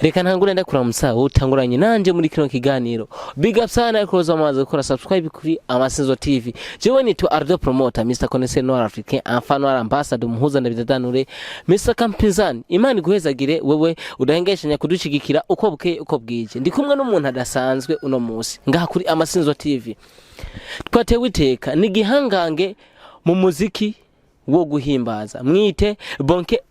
reka ntangure ndakuramutsa utanguranye nanje muri kino kiganiro big up sana kuza amaze gukora subscribe kuri Amasinzo TV jewe ni to Ardo promoter Mr Connaisseur Nord Africain enfant noir ambassador muhuza ndabidadanure Mr Kampinzani Imana guhezagire wewe udahengeshanya kudushigikira uko buke uko bwije ndi kumwe n'umuntu adasanzwe uno munsi ngaha kuri Amasinzo TV twatewe iteka ni gihangange mu muziki wo guhimbaza mwite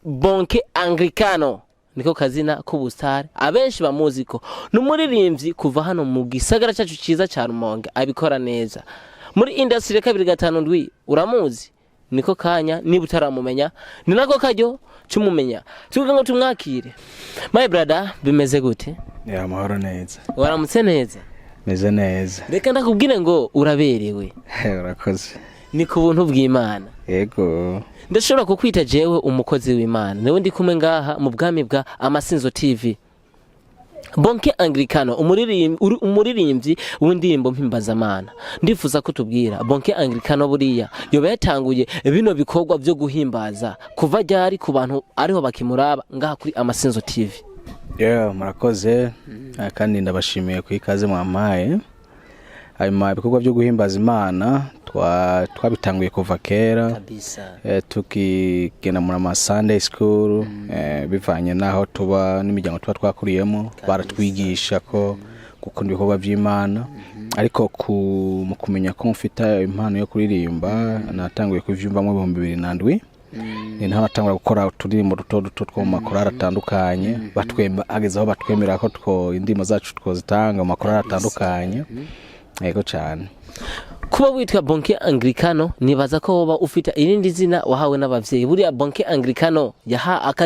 Bonnke Anglicano niko kazina k'ubustari abenshi bamuziko n'umuririmbyi kuva hano mu gisagara cyacu ciza cya Rumonge abikora neza muri industry 2 uramuzi niko kanya niba utaramumenya ni nako kajyo cyumumenya tuvuga ngo tumwakire my brother bimeze gute ya mahoro neza waramutse neza meze neza reka ndakubwire ngo uraberewe urakoze ni ku buntu bw'Imana yego ndashobora kukwita jewe umukozi w'Imana newe ndi kumwe ngaha mu bwami bwa Amasinzo TV Bonnke Anglicano umuririmbyi w'indirimbo mpimbazamana ndifuza ko tubwira Bonnke Anglicano buriya yoba yatanguye bino bikorwa byo guhimbaza kuva ryari ku bantu ariho bakimuraba ngaha kuri Amasinzo TV murakoze kandi ndabashimiye ku ikaze mwampaye hanyuma ibikorwa byo guhimbaza Imana twabitanguye kuva kera kabisa tukigena muri Sunday school bivanye naho tuba n'imiryango tuba twakuriyemo baratwigisha ko gukunda ibikorwa by'Imana ariko mu kumenya ko mfite impano yo kuririmba natanguye kuvyumva mu 2007 ni naho natangura gukora uturirimbo duto two mu makorari atandukanye agezaho batwemera ko indimo zacu twozitanga mu makorari atandukanye yego cyane kuba witwa Bonnke Anglicano nibaza ko woba ufite irindi zina wahawe n'abavyeyi buriya Bonnke Anglicano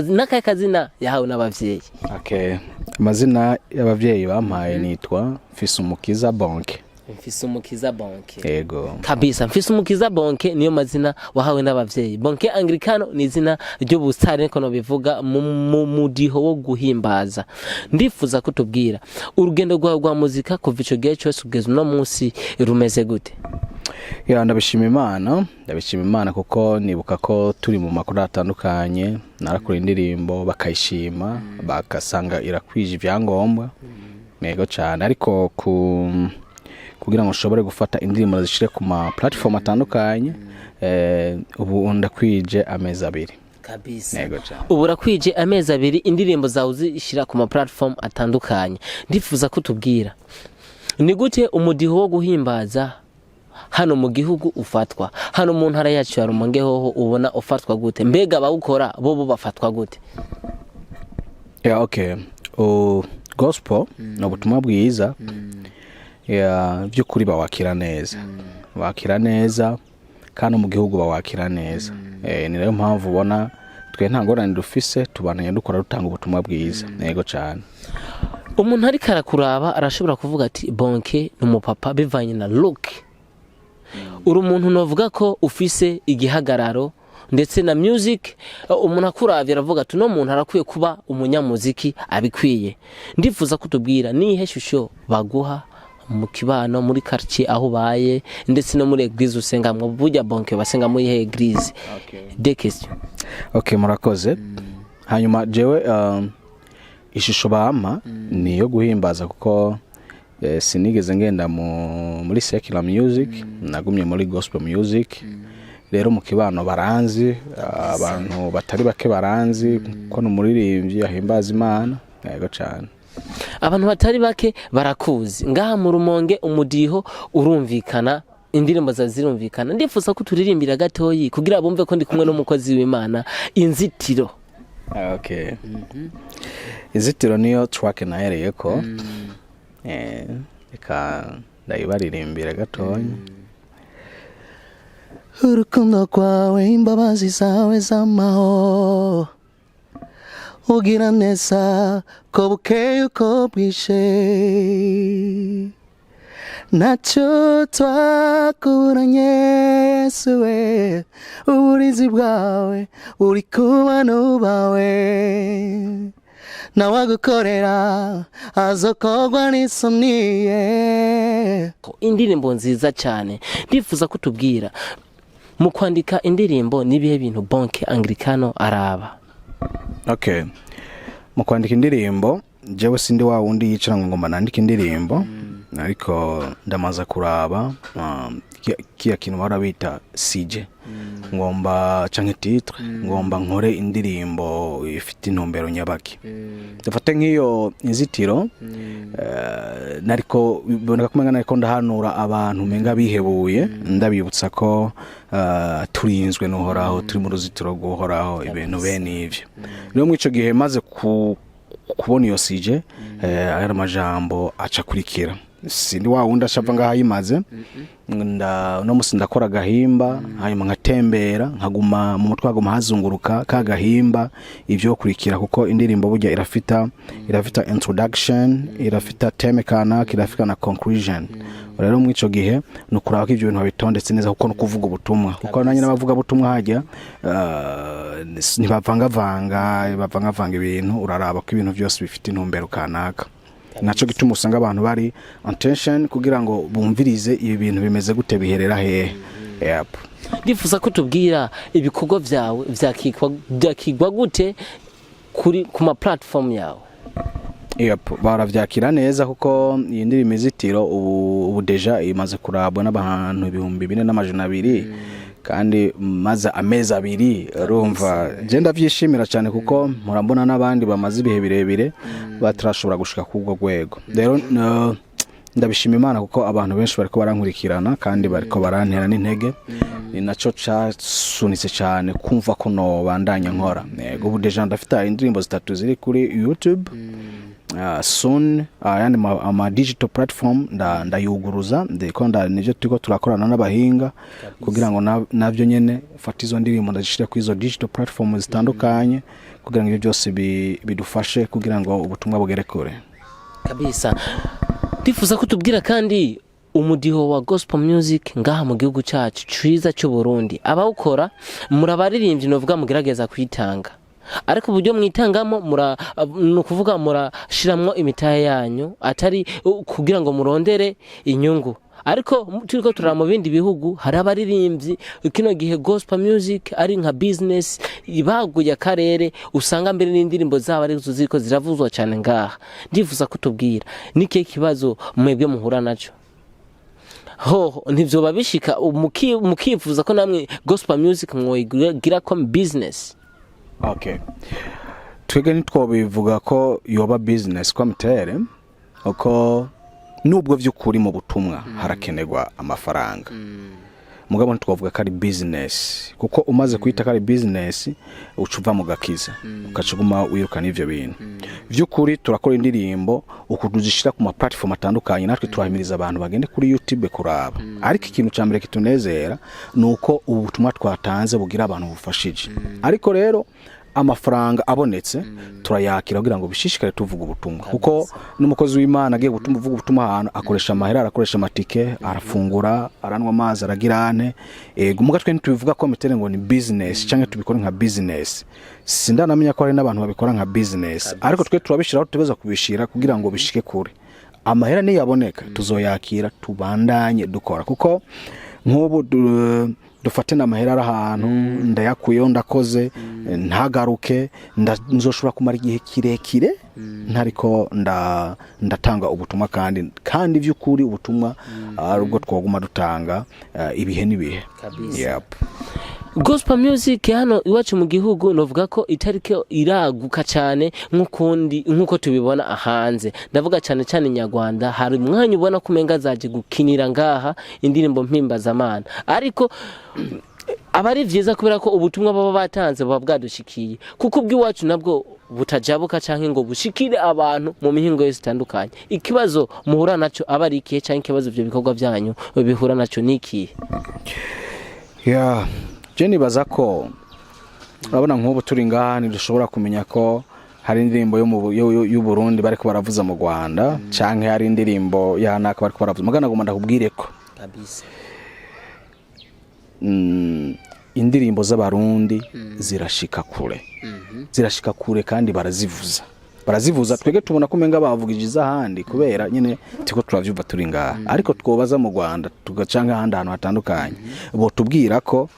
n'akaye kazina yahawe n'abavyeyi amazina y'abavyeyi bampaye nitwa Fise Bonnke Mfise umukiza Bonnke yego kabisa Mfise umukiza Bonnke niyo mazina wahawe n'abavyeyi Bonnke Anglicano ni izina ryo bustari niko no bivuga mu mudiho wo guhimbaza ndifuza kutubwira urugendo rwa muzika kuva ico gihe cyose ugeze no munsi rumeze gute ndabishima Imana kuko nibuka ko turi mu makuru atandukanye narakora indirimbo bakayishima bakasanga irakwije ivyangombwa mego cyane ariko kugira ngo ushobore gufata indirimbo zishire ku ma platform atandukanye ubu ndakwije amezi 2 kabisa ubu rakwije amezi 2 indirimbo zawe zishira ku ma platform atandukanye ndifuza kutubwira ni gute umudiho wo guhimbaza hano mu gihugu ufatwa hano mu ntara yacu ya Rumonge hoho ubona ufatwa gute mbega bawukora bo bafatwa gute gospel no butumwa bwiza by'ukuri bawakira neza kandi mu gihugu bawakira neza ni nayo mpamvu ubona twe nta ngorane dufise tubananye dukora rutanga ubutumwa bwiza yego cyane umuntu ari karakuraba arashobora kuvuga ati Bonnke n'umupapa bivanye na look uri umuntu novuga ko ufise igihagararo ndetse na music umuntu akuravye aravuga ati no muntu arakwiye kuba umunyamuziki abikwiye ndifuza kutubwira nihe shusho baguha mu kibano muri quartier aho baye ndetse no muri eglise usengamwe burya Bonnke basenga muri eglise de question murakoze hanyuma jewe ishusho bampa niyo guhimbaza kuko sinigeze ngenda muri secular music nagumye muri gospel music rero mu kibano baranzi abantu batari bake baranzi ko n'umuririmbyi ahimbaza Imana yego cyane abantu batari bake barakuzi ngaha mu Rumonge umudiho urumvikana indirimbo zazirumvikana ndifuza ko turirimbira gatoyi kugira bumve ko ndi kumwe n'umukozi w'Imana inzitiro inzitiro niyo track nahereye ko reka ndayibaririmbira gatoyi urukundo kwawe imbabazi zawe z'amahoro ugira neza ko bukeye uko bwishe nacyo twakuranye Yesu we uburizi bwawe uri kuba n'ubawe nawagukorera azokorwa n'isoniye indirimbo nziza cyane ndifuza kutubwira mu kwandika indirimbo nibihe bintu Bonnke Anglicano araba mu kwandika indirimbo jewe sindi wa wundi yicara ngo ngomba nandike indirimbo ariko ndamaza kuraba kiya kintu barabita CJ ngomba canke titre ngomba nkore indirimbo ifite intumbero nyabaki dufate nk'iyo inzitiro nariko biboneka kumenga nariko ndahanura abantu menga bihebuye ndabibutsa ko turinzwe n'uhoraho turi mu ruzitiro rw'uhoraho ibintu bene ivyo rero mu ico gihe maze kubona iyo CJ ari amajambo aca kurikira sindi wa wundi ashava ngaha yimaze no musi ndakora gahimba hanyuma nkatembera nkaguma mu mutwe haguma hazunguruka ka gahimba ivyo kurikira kuko indirimbo burya irafita introduction irafita theme kanaka irafika na conclusion rero mu ico gihe no kuraba ko ivyo bintu babitondetse neza kuko no kuvuga ubutumwa kuko nanye nabavuga ubutumwa hajya bavanga ibintu uraraba ko ibintu byose bifite intumbero kanaka naco gituma usanga abantu bari attention kugira ngo bumvirize ibi bintu bimeze gute biherera hehe. Yep. Ndifuza ko tubwira ibikorwa byawe byakigwa gute kuri kuma platform yawe. Yep, baravyakira neza kuko iyi ndirimbo izitiro ubu deja imaze kurabwa n'abantu 2400 kandi maze amezi 2 urumva je ndavyishimira cyane kuko murambona n'abandi bamaze ibihe birebire batrashobora gushika kubwo gwego rero ndabishima Imana kuko abantu benshi bariko barankurikirana kandi bariko barantera n'intege ni naco casunitse cyane kumva ko no bandanya nkora ubu deja ndafite indirimbo 3 ziri kuri YouTube soon yani ama digital platform ndayuguruza ndiko nivyo turiko turakorana n'abahinga kugira ngo navyo nyene fatizo ndirimbo ndashira ku izo digital platform zitandukanye kugira ngo ibyo byose bidufashe kugira ngo ubutumwa bugere kure kabisa. Ndifuza ko tubwira kandi umudiho wa gospel music ngaha mu gihugu cyacu ciza cyo Burundi abawukora murabaririmbyi novuga mugerageza kwitanga ariko uburyo mwitangamo no kuvuga murashiramwo imitahe yanyu atari kugira ngo murondere inyungu ariko turiko turara mu bindi bihugu hari abaririmbyi kino gihe gospel music ari nka business ibaguye akarere usanga mbere n'indirimbo zabo ari zuziko ziravuzwa cyane ngaha. Ndifuza kutubwira nike kibazo mwebwe muhura naco ho ntivyo babishika mukifuza ko namwe gospel music mwoyigira ko business. Okay. Twege nitwobivuga ko yoba business kwa mtere uko nubwo vy'ukuri mu butumwa harakenerwa amafaranga mugabo ntitwavuga ko ari business kuko umaze kwita ko ari business ucuva mu gakiza ukacuguma wirukana ivyo bintu vy'ukuri turakora indirimbo ukuduzishira ku ma platform atandukanye natwe turahimiriza abantu bagende kuri YouTube kuraba ariko ikintu cyambere kitunezera nuko ubu butumwa twatanze bugira abantu bufashije ariko rero amafaranga abonetse turayakira kugira ngo bishishikare tuvuga ubutumwa kuko n'umukozi w'Imana agiye gutumva uvuga ubutumwa ahantu akoresha amahera arakoresha amatike arafungura aranwa amazi aragirane muga twe ntitubivuga ko mitere ngo ni business cyangwa tubikora nka business sindanamenya ko ari n'abantu babikora nka business ariko twe turabishiraho tubeza kubishira kugira ngo bishike kure amahera ni yaboneka tuzoyakira tubandanye dukora kuko nk'ubu dufate na mahera arahantu ndayakuyeho ndakoze ntagaruke nzoshobora kumara igihe kirekire ntariko ndatanga ubutumwa kandi vy'ukuri ubutumwa arubwo twoguma dutanga ibihe nibihe. Yep. Gospel music hano iwacu mu gihugu novuga ko itariko iraguka cyane nkuko tubibona ahanze ndavuga cyane Nyarwanda hari umwanya ubona kumenga zaje gukinira ngaha indirimbo mpimbaza Imana ariko abari vyiza kubera ko ubutumwa baba batanze baba bwadushikiye kuko ubwiwacu nabwo butajabuka canke ngo bushikire abantu mu mihingo yose itandukanye. Ikibazo muhura naco abari ikihe canke ikibazo byo bikorwa byanyu bihura naco niki? Yeah. Jeni bazako urabona nk'ubu turi ngaha ntidushobora kumenya ko hari indirimbo y'u Burundi bariko baravuza mu Rwanda canke hari indirimbo yanaka bariko baravuza magana gomanda kubwire ko kabisa indirimbo z'abarundi zirashika kure kandi barazivuza twege tubona ko menga bavugije ahandi kubera nyine tiko turavyumva turi ngaha ariko twobaza mu Rwanda tugacanga ahandi ahantu hatandukanye bo tubwira ko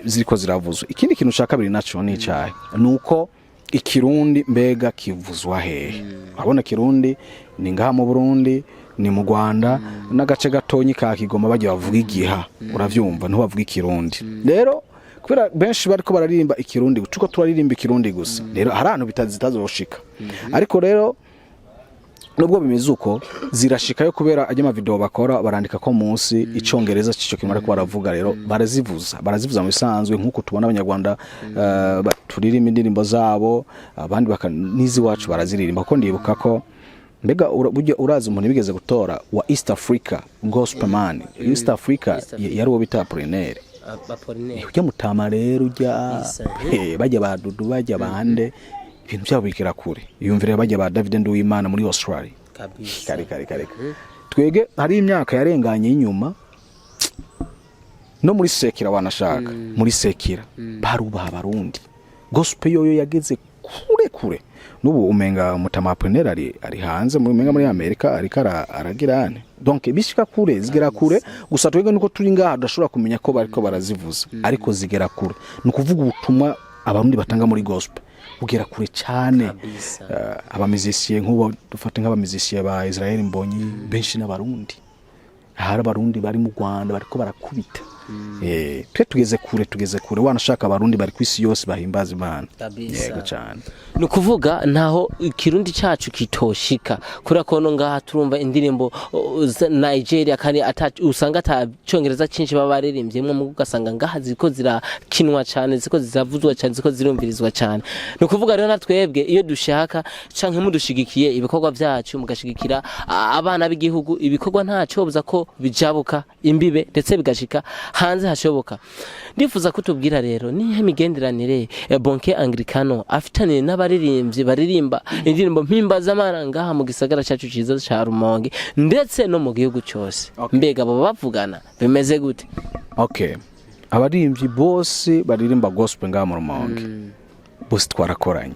ziriko ziravuzwa. Ikindi kintu ushaka biri naco ni cyahe nuko ikirundi mbega kivuzwa hehe urabona kirundi ni ngaha mu Burundi ni mu Rwanda n'agace gatonyi ka Kigoma bagiye bavuga igiha uravyumva nto bavuga ikirundi rero kubera benshi bariko bararirimba ikirundi tuko turaririmba ikirundi gusa rero hari ahantu bitazoshika ariko rero nubwo bimeze uko zirashikayo kubera ajya video bakora barandika ko munsi icongereza cico kimara ko baravuga rero barazivuza mu bisanzwe nkuko tubona abanyarwanda baturirimba indirimbo zabo abandi nizi wacu baraziririmba ko ndibuka ko mbega urazi umuntu bigeze gutora wa East Africa gospel man East Africa yari wo bita Apollinaire ujya mutama rero ujya bajya badudu bajya bande ibintu byabo bikira kure yumvire bajya ba David Nduwimana muri Australia kabisa kare twege hari imyaka yarenganye inyuma no muri sekira wanashaka muri sekira barubaha barundi gospel yoyo yageze kure nubu umenga mutama Apollinaire ari hanze muri Amerika ariko aragirane donc bishika kure zigera kure gusa twege nuko turi ngaha dashobora kumenya ko bariko barazivuza ariko zigera kure nukuvuga ubutumwa abarundi batanga muri gospel ugera kure cyane abamizisiye nk'ubo dufate nk'abamizisiye ba Israel Mbonyi benshi n'abarundi hari abarundi bari mu Rwanda bariko barakubita twe tugeze kure wanashaka abarundi bari kwisi yose bahimbaza Imana yego cyane nukuvuga ntaho ikirundi cyacu kitoshika kuri kono ngaha turumva indirimbo Nigeria kandi usanga atacongereza cinshi babarerimbyemwe mu ugasanga ngaha ziko zirakinwa cyane ziko ziravuzwa cyane ziko zirumvirizwa cyane nukuvuga rero natwebwe iyo dushaka canke mudushigikiye ibikorwa byacu mugashigikira abana b'igihugu ibikorwa ntaco buza ko bijabuka imbibe ndetse bigashika hanze hashoboka ndifuza kutubwira rero nihe migenderanire Bonnke Anglicano afitaniye n'abaririmbyi baririmba indirimbo mpimbaza Imana ngaha mu gisagara cyacu ciza ca Rumonge ndetse no mu gihugu cyose mbega abo bavugana bimeze gute abaririmbyi bose baririmba gospel ngaha mu Rumonge bose twarakoranye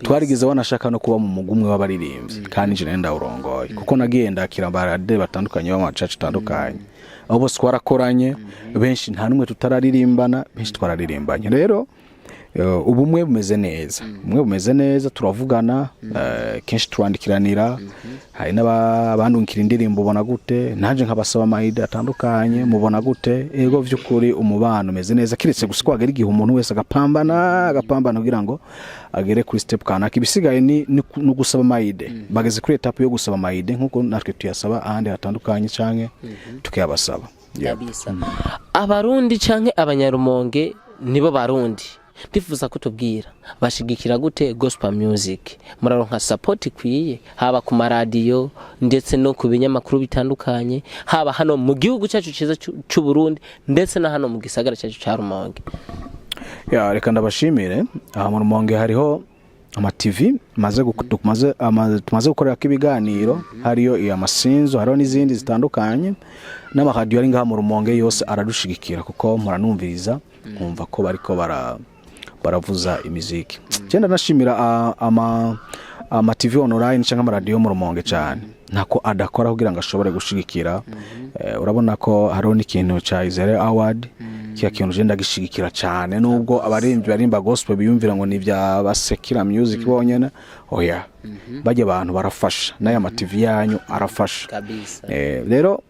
twarigeze wanashaka no kuba mu mugumwe w'abaririmbyi kandi je nenda urongoye kuko nagenda kirambarade batandukanye b'amacacu tandukanye abo bose twarakoranye benshi nta numwe tutararirimbana benshi twararirimbanye rero ubumwe bumeze neza turavugana kenshi turandikiranira hari n'abandungikira indirimbo ubona gute nanje nkabasaba amahide atandukanye mubona gute ego vy'ukuri umubano umeze neza kiretse gusa kwagera igihe umuntu wese agapambana kugira ngo agere kuri step kanaka ibisigaye ni gusaba amahide bageze kuri etape yo gusaba amahide nkuko natwe tuyasaba ahandi hatandukanye canke tukayabasaba abarundi canke abanyarumonge nibo barundi ndifuza kutubwira bashigikira gute gospel music muraronka support kwiye haba ku maradiyo ndetse no ku binyamakuru bitandukanye haba hano mu gihugu cyacu ciza cy'u Burundi ndetse na hano mu gisagara cyacu ca Rumonge reka ndabashimire aha mu Rumonge hariho ama TV tumaze gukorera kibiganiro hariyo amasinzo hariho n'izindi zitandukanye n'amaradiyo ari ngaha mu Rumonge yose aradushigikira kuko muranumviriza kumva ko bariko baravuza imiziki cyenda nashimira ama TV online cyangwa ama radio mu Rumonge cyane nako adakora kugira ngo ashobore gushigikira urabona ko hariho n'ikintu ca Israel Award kiya kintu je ndagishigikira cyane nubwo abaririmbyi barimba gospel biyumvira ngo ni bya basekira music bonyene bajye abantu barafasha n'aya ama TV yanyu arafasha kabisa rero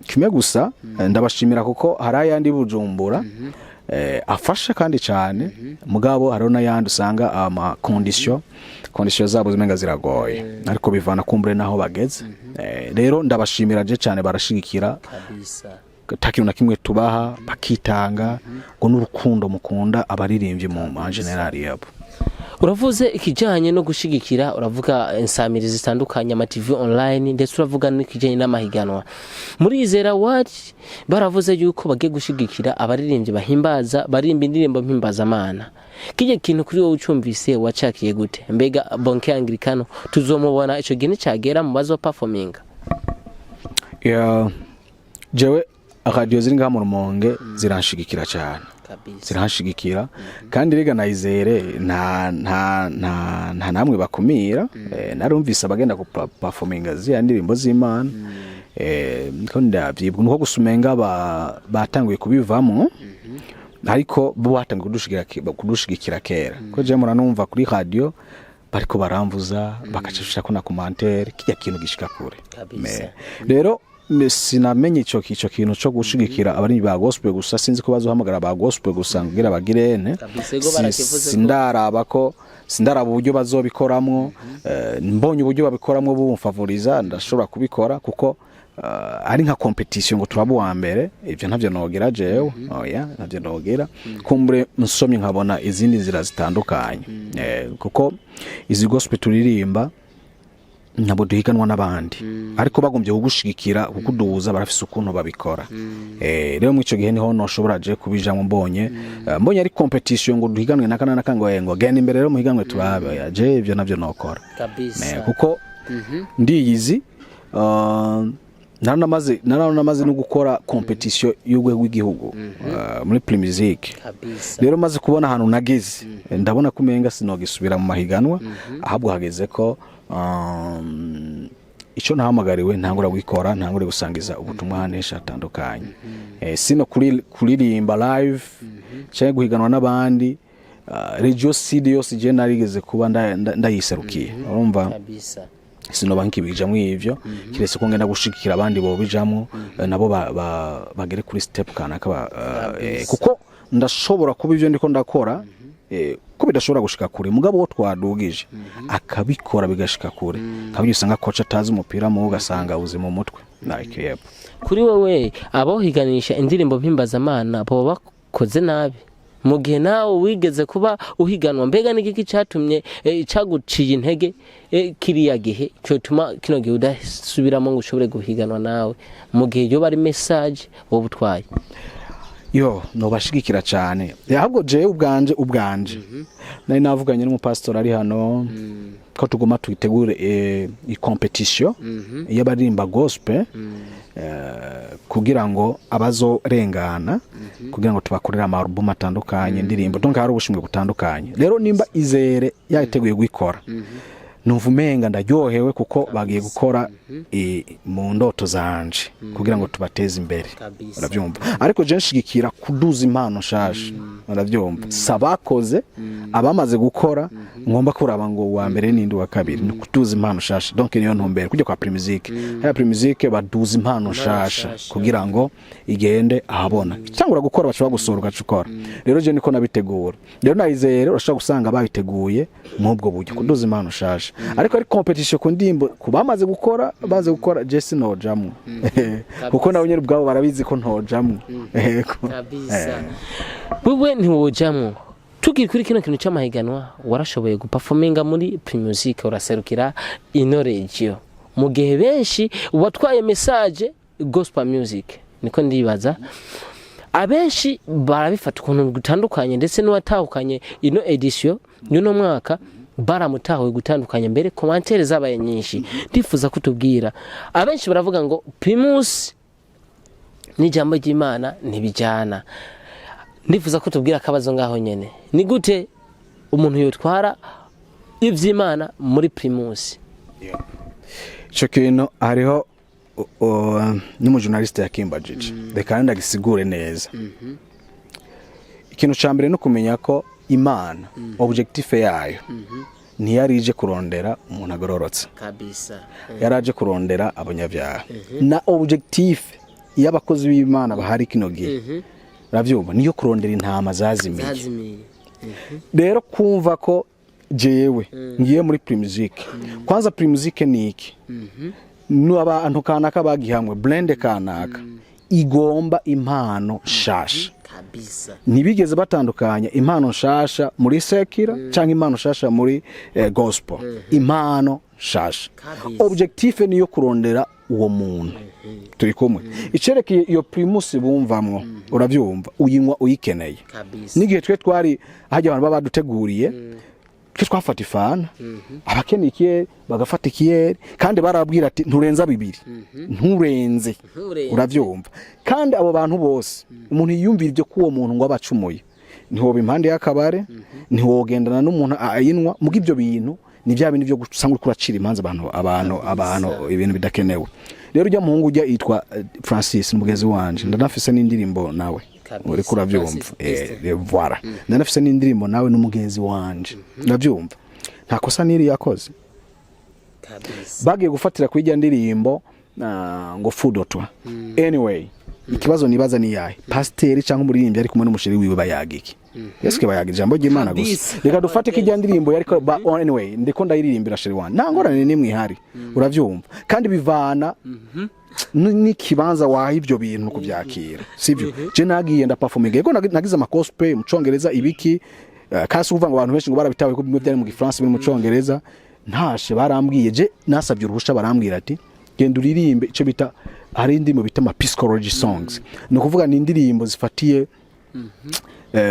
kimwe gusa ndabashimira kuko hari ayandi Bujumbura afasha kandi cyane mugabo hariho n'ayandi usanga ama condition zabo zimenga ziragoye ariko bivana kumbure naho bageze rero ndabashimira je cyane barashigikira kabisa takintu na kimwe tubaha bakitanga ngo n'urukundo mukunda abaririmbyi mu generali yabo uravuze ikijanye no gushigikira uravuga insamirizi zitandukanye ama TV online ndetse uravuga n'ikijanye n'amahiganwa muri Izera Award baravuze yuko bagiye gushigikira abaririmbyi bahimbaza barimba indirimbo mpimbaza Imana kije kintu kuri wowe ucumvise wacakiye gute mbega Bonnke Anglicano tuzomubona ico gine cyagera mu bazo performing jewe radio ziri ngaha mu Rumonge ziranshigikira cyane zirashigikira kandi rega nayizere nta namwe bakumira narumvise abagenda ku performinga zya ndirimbo z'Imana ko ndavyibwa nuko gusumenga batanguye kubivamo ariko bo batanga kudushigikira kera ko je muranumva kuri radio bariko baramvuza bakacishusha ko na commentaire kijya kintu gishika kure rero sinamenye ico kintu cyo gushigikira abari ba gospel gusa sinzi ko bazohamagara ba gospel gusa ngira bagirene sindaraba uburyo bazobikoramwo mbonye uburyo babikoramwo bumfavoriza ndashobora kubikora kuko ari nka competition ngo turabo wa mbere ivyo ntavyo nogira jewe oya ntavyo nogira kumbure nsomye nkabona izindi nzira zitandukanye kuko izi gospel turirimba nabo duhiganwa n'abandi ariko bagombye kugushigikira kukuduza barafise ukuntu babikora rero mu ico gihe niho noshobora je kubijamwe mbonye ari competition ngo duhiganwe nakana ngo genda imbere rero muhiganwe turabe je ivyo navyo nokora kuko ndiyizi naramaze no gukora competition y'ugwego w'igihugu muri Primusic rero maze kubona ahantu nageze ndabona kumenga sinogisubira mu mahiganwa ahabwo hageze ko ico nahamagariwe ntangura gukora ntangure gusangiza ubutumwa hanesha atandukanye sino kuririmba live cyangwa guhiganwa n'abandi radio CD yose je narigeze kuba ndayiserukiye urumva sino banki bijamwe ivyo kirese ko ngenda gushikira abandi bo bijamwe nabo bagere kuri step kanaka kuko ndashobora kuba ivyo ndiko ndakora ko bidashobora gushika kure mugabo wo twadugije akabikora bigashika kure kabyo usanga coach atazi umupira mu ugasanga uzi mu mutwe like yep kuri wewe abohiganisha indirimbo mpimbaza bo bakoze nabi mu gihe nawe wigeze kuba uhiganwa mbega n'igiki cyatumye caguciye intege kiriya gihe cyo tuma kino gihe udasubiramo ngo ushobore guhiganwa nawe mu gihe yo bari message wo butwaye no bashigikira cyane ahubwo je ubwanje nari navuganye n'umupastor ari hano ko tugoma twitegure i competition y'abarimba gospel kugira ngo abazorengana kugira ngo tubakorera ama-album atandukanye indirimbo donc hari ubushimwe butandukanye rero nimba izere yateguye gukora nuvumenga ndaryohewe kuko bagiye gukora mu ndoto zanje kugira ngo tubateze imbere uravyumva ariko je nshigikira kuduza impano shasha uravyumva sabakoze abamaze gukora ngomba kuraba ngo wa mbere n'indi wa kabiri ni kuduza impano shasha donc niyo ntumbere kujya kwa Primusic ya Primusic baduza impano shasha kugira ngo igende ahabona cyangwa gukora bashobora gusoruka cukora rero je niko nabitegura rero nayizere urashaka gusanga babiteguye mu ubwo buryo kuduza impano shasha ariko ari competition ku ndimbo kubamaze gukora baze gukora Jesse no jamu kuko nawe nyine ubwabo barabizi ko ntojamu kabisa wewe ntiwojamu tukiri kuri kino kintu cy'amahiganwa warashoboye guperforminga muri Primusic uraserukira ino regio mu gihe benshi watwaye message gospel music niko ndibaza abenshi barabifata ukuntu gutandukanye ndetse n'uwatahukanye ino edition y'uno mwaka baramutawe gutandukanye mbere commentaire zabaye nyinshi ndifuza kutubwira abenshi baravuga ngo Primus ni jambo ry'Imana ntibijana ndifuza kutubwira akabazo ngaho nyene ni gute umuntu yotwara ivy'Imana muri Primus cyo kintu hariho n'umu journalist yakimbajije reka ndagisigure neza ikintu cyambere no kumenya ko Imana objectif yayo ntiyarije kurondera umuntu agororotse kabisa yaraje kurondera abanyabyaha na objectif y'abakozi b'Imana bahari kino gihe ravyumva niyo kurondera intama zazimiye rero kumva ko jewe ngiye muri Primusic kwanza Primusic ni iki n'abantu kanaka bagihamwe blend kanaka igomba impano shasha ntibigeze batandukanya impano shasha muri sekira cyangwa impano shasha muri gospel impano shasha objectif niyo kurondera uwo muntu turi kumwe icerekeye iyo Primus bumvamwo uravyumva uyinywa uyikeneye nigihe twe twari hajya abantu babaduteguriye twafata ifana abakeneye bagafata ikiyeri kandi barabwira ati nturenza bibiri nturenze uravyumva kandi abo bantu bose umuntu yiyumvira ibyo kuwo muntu ngo abacumuye niho bimpande yakabare niho gendana n'umuntu ayinwa muga ibyo bintu ni bya bintu byo gusanga kuracira imanza abantu ibintu bidakenewe rero ujya muhungu ujya yitwa Francis n'umugezi wanje Ndafis n'indirimbo nawe uri kuravyumva voilà Ndafis n'indirimbo nawe n'umugenzi wanje ndavyumva nta kosa niri yakoze bagiye gufatira kwijya ndirimbo ngo fudotwa anyway ikibazo nibaza ni yahe pasiteri cyangwa umuririmbyi ari kumwe n'umusheri wiwe bayagiki yeske bayagira ijambo ry'Imana gusa reka dufate kijya ndirimbo yariko anyway ndiko ndayiririmbira sheri wan ntangorane nimwe ihari uravyumva kandi bivana n'ikibanza waha ibyo bintu kubyakira sivyo je nagiye ndaperforminga yego nagize amakospel mu Congereza ibiki kasi uvuga ngo abantu benshi ngo barabitawe ko bimwe byari mu Gifaransa biri mu Congereza ntashe barambwiye je nasabye uruhusha barambwira ati genda uririmbe ico bita hari indimo bita ma psychology songs no kuvuga ni indirimbo zifatiye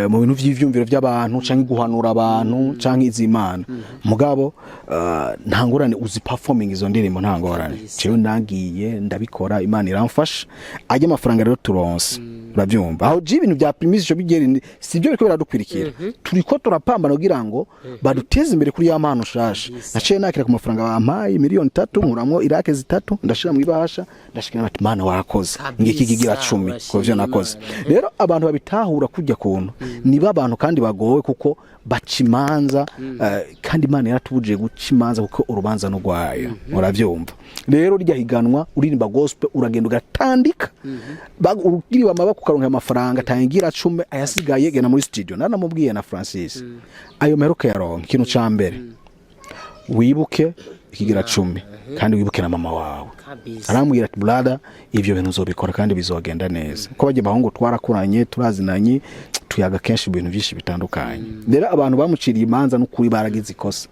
mu bintu by'ivyumviro by'abantu canke guhanura abantu canke izimana mugabo ntangorane uzi performing izo ndirimbo ntangorane cyo nagiye ndabikora Imana iramfasha ajye amafaranga rero turonse uravyumva aho je ibintu bya primise bigeri sivyo biko biradukwirikira turiko turapamba kugira ngo baduteze imbere kuri ya mpano shasha naciye nakira ku mafaranga bampaye miliyoni 3 nkuramwo irake 3 ndashira mu ibahasha ndashikira ati Mana warakoze ngiki kigira 10 ko vyo nakoze rero abantu babitahura kujya kuntu niba abantu kandi bagowe kuko bacimanza kandi Imana yaratubuje gucimanza kuko urubanza no gwayo uravyumva rero rya higanwa uririmba gospel uragenda ugatandika urugiriwa amabako karonka amafaranga tangira 10 ayasigaye gena muri studio nanamubwiye na Francis ayo meruka yaronka ikintu ca mbere wibuke ikigira 10 kandi wibuke na mama wawe arambwira ati brother ivyo bintu uzobikora kandi bizogenda neza ko baje bahungu twarakuranye turazinanye tuyaga kenshi ibintu byinshi bitandukanye rero abantu bamuciriye imanza n'ukuri baragize ikosa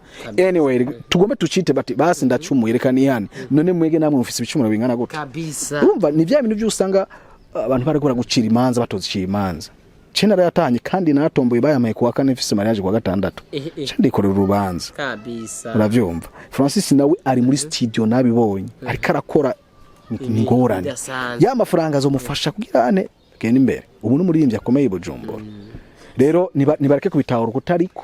anyway tugombe tucite basi ndacumuye reka nihane none mwege namwe mufise ibicumuro bingana gute kabisa urumva ni bya bintu by'usanga abantu baragura gucira imanza batoziciye imanza cena yatanye kandi natomboye bayamaye kuwa kane mfise mariage kwa gatandatu cyandi kore urubanza kabisa uravyumva Francis nawe ari muri studio nabibonye ariko arakora ingorane ya mafaranga azomufasha kugirane genda imbere ubu n'umuririmbyi akomeye Bujumbura rero nibareke kubitahura kutariko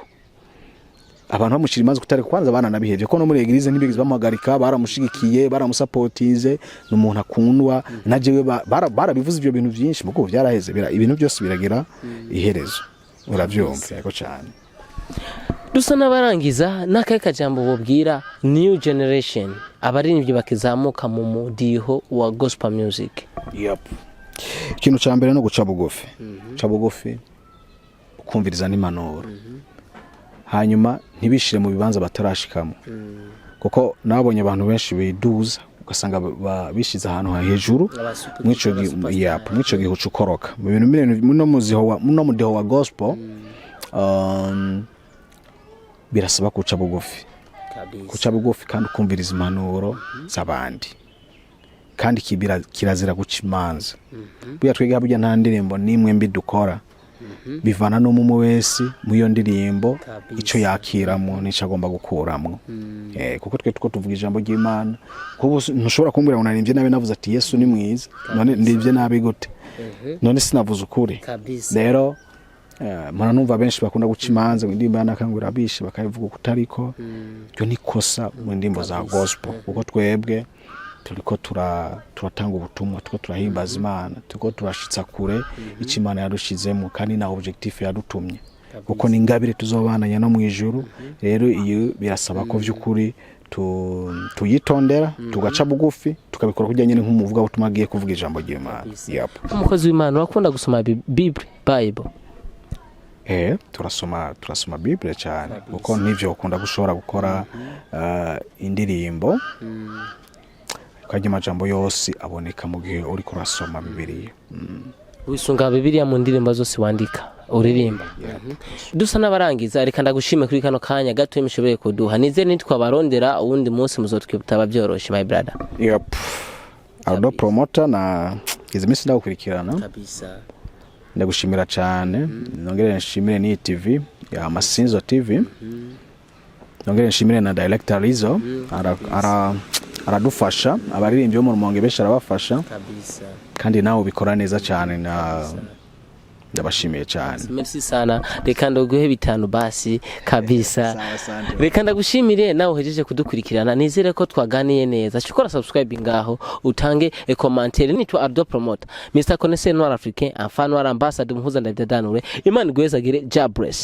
abantu bamushira imanza kutariko kwanza abana nabihevye ko no muri eglise ntibigize bamuhagarika baramushigikiye baramusapotize n'umuntu akundwa najewe barabivuze ibyo bintu byinshi muko byaraheze ibintu byose biragira iherezo uravyumva yako cyane dusa nabarangiza nakaye kajambo bobwira new generation abaririmbyi bakizamuka mu mudiho wa gospel music ikintu ca mbere no guca bugufi ca bugufi ukumviriza n'impanuro hanyuma ntibishire mu bibanza batarashikamo kuko nabonye abantu benshi biduza ugasanga bishize ahantu hejuru mwico gihucu koroka mu bintu muno mudiho wa gospel birasaba kuca bugufi kandi ukumviriza impanuro z'abandi kandi kirazira guca imanza buya twega burya nta ndirimbo nimwe mbi dukora bivana no mu wese mu yo ndirimbo ico yakiramo nico agomba gukuramo kuko twe tuvuga ijambo ry'Imana kuko ntushobora kumbwira ngo naririmbye nabe navuze ati Yesu ni mwiza none ndivye nabe gute none sinavuze ukuri rero mara numva benshi bakunda guca imanza ngo indirimbo yanakangura bishi bakayivuga kutariko byo nikosa mu ndimbo za gospel kuko twebwe turiko turatanga ubutumwa tuko turahimbaza Imana tuko turashitsa kure ico Imana yadushizemo kandi na objectif yadutumye kuko ni ingabire tuzobananya no mu ijuru rero iyo birasaba ko vy'ukuri tuyitondera tugaca bugufi tukabikora kujyanye nk'umuvuga butumwa agiye kuvuga ijambo ry'Imana umukozi w'Imana wakunda gusoma Bible turasoma Bible cyane kuko nivyo ukunda gushobora gukora indirimbo kaje majambo yose aboneka mu gihe uri kurasoma Bibiliya wisunga Bibiliya mu ndirimbo zose wandika uririmba dusa nabarangiza reka ndagushime kuri kano kanya gato imishoboye kuduha nize nitwabarondera uwundi munsi muzotwibutaba byoroshe my brother Aldo promoter na izimisi ndagukurikirana kabisa ndagushimira cyane nongere nshimire ni TV ya Masinzo TV nongere nshimire na director Rizo aradufasha abaririmbyi bo mu Rumonge besha arabafasha kabisa kandi nawe bikora neza cyane na ndabashimiye cyane. Merci sana, reka ndoguhe bitanu basi kabisa. Reka ndagushimire nawe uhejeje kudukurikirana, nizere ko twaganiye neza. Shukora subscribe ngaho utange commentaire. Nitwa Ardo Promoter, Mr. Connaisseur Noir Africain, enfant noir ambassadeur muhuza ndabidadanure. Imana igwezagire, Jabress.